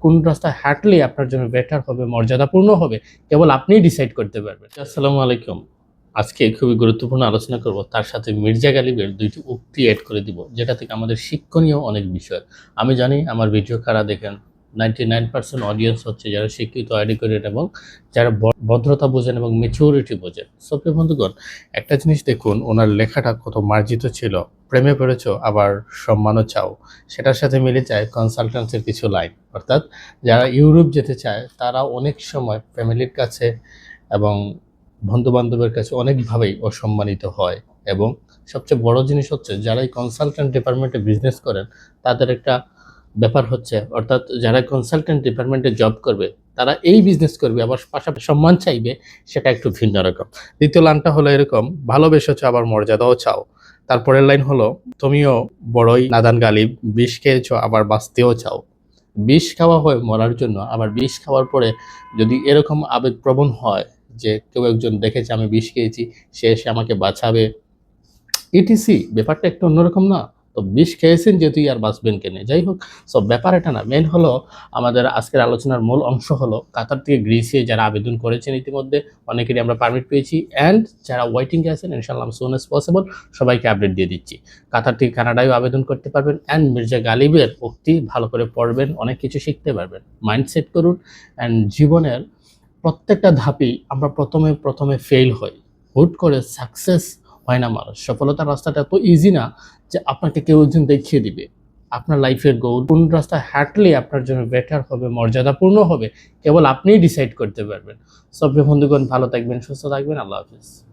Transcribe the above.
কোন রাস্তায় হাঁটলে আপনার জন্য বেটার হবে, মর্যাদাপূর্ণ হবে, কেবল আপনিই ডিসাইড করতে পারবেন। আসসালামু আলাইকুম। আজকে খুবই গুরুত্বপূর্ণ আলোচনা করব। তার সাথে মির্জা গালিবের ২ টি উক্তি এড করে দিব, যেটা থেকে আমাদের শিক্ষণীয় অনেক বিষয়। আমি জানি আমার ভিডিও কারা দেখেন, 99% অডিয়েন্স হচ্ছে যারা শিক্ষিত, এডুকেটেড এবং যারা ভদ্রতা বোঝেন এবং ম্যাচুরিটি বোঝেন। সো প্রিয় বন্ধুগণ, একটা জিনিস দেখুন, ওনার লেখাটা কত মার্জিত ছিল। প্রেমে পড়েছো আবার সম্মানও চাও। সেটার সাথে মিলে যায় কনসালটেন্সির কিছু লাইন। অর্থাৎ যারা ইউরোপ যেতে চায় তারা অনেক সময় ফ্যামিলির কাছে এবং বন্ধু-বান্ধবের কাছে অনেকভাবেই অসম্মানিত হয়। এবং সবচেয়ে বড় জিনিস হচ্ছে যারা এই কনসালট্যান্ট ডিপার্টমেন্টে বিজনেস করেন তাদের একটা ব্যাপার হচ্ছে, অর্থাৎ যারা কনসালট্যান্ট ডিপার্টমেন্টে জব করবে তারা এই বিজনেস করবে আবার পাশাপাশি সম্মান চাইবে, সেটা একটু ভিন্ন রকম। দ্বিতীয় লাইনটা হলো এরকম, ভালোবেসেছো আবার মর্যাদাও চাও। তারপরের লাইন হলো, তুমিও বড়ই নাদান গালিব, বিষ খেয়েছো আবার বাঁচতেও চাও। বিষ খাওয়া হয় মরার জন্য, আবার বিষ খাওয়ার পরে যদি এরকম আবেগপ্রবণ হয় যে কেউ একজন দেখেছে আমি বিষ খেয়েছি, সে এসে আমাকে বাঁচাবে, ইটিসি, ব্যাপারটা একটু অন্যরকম না? তো বিষ খেয়েছেন যেহেতু আর বাঁচবেন কেনে? যাই হোক, সো ব্যাপার এটা না। মেইন হলো আমাদের আজকের আলোচনার মূল অংশ হলো কাতার থেকে গ্রিসে যারা আবেদন করেছেন ইতিমধ্যে অনেকেরই আমরা পারমিট পেয়েছি, অ্যান্ড যারা ওয়েটিংয়ে আছেন ইনশাআল্লাহ সুন অ্যাজ পসিবল সবাইকে আপডেট দিয়ে দিচ্ছি। কাতার থেকে কানাডায়ও আবেদন করতে পারবেন, অ্যান্ড মির্জা গালিবের উক্তি ভালো করে পড়বেন, অনেক কিছু শিখতে পারবেন। মাইন্ডসেট করুন, অ্যান্ড জীবনের প্রত্যেকটা ধাপেই আমরা প্রথমে ফেইল হই। হুট করে সাকসেস হয় না মানুষ। সফলতার রাস্তাটা এত ইজি না যে আপনাকে কেউ একজন দেখিয়ে দিবে। আপনার লাইফের গোল কোন রাস্তায় হাঁটলে আপনার জন্য বেটার হবে, মর্যাদাপূর্ণ হবে, কেবল আপনিই ডিসাইড করতে পারবেন। সো প্রিয় বন্ধুগণ, ভালো থাকবেন, সুস্থ থাকবেন। আল্লাহ হাফেজ।